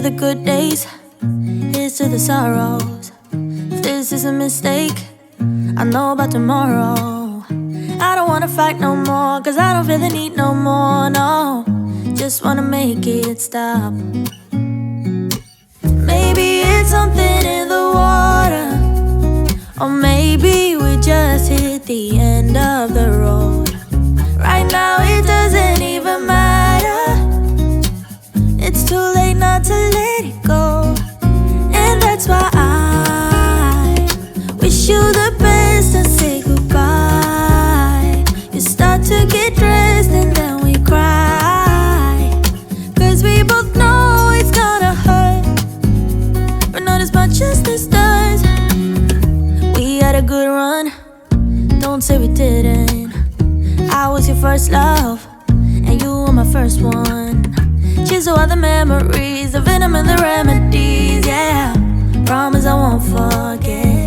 the good days, here's to the sorrows. If this is a mistake, I know about tomorrow. I don't wanna fight no more, cause I don't feel the need no more, no. Just wanna make it stop. Maybe it's something in the water, or maybe we just hit the end of the road. Right now it doesn't even matter. It's too late not to let it go. And that's why I wish you the best and say goodbye. You start to get dressed and then we cry, cause we both know it's gonna hurt, but not as much as this does. We had a good run, don't say we didn't. I was your first love, and you were my first one. Cheers to all the memories, the venom and the remedies, yeah. Promise I won't forget.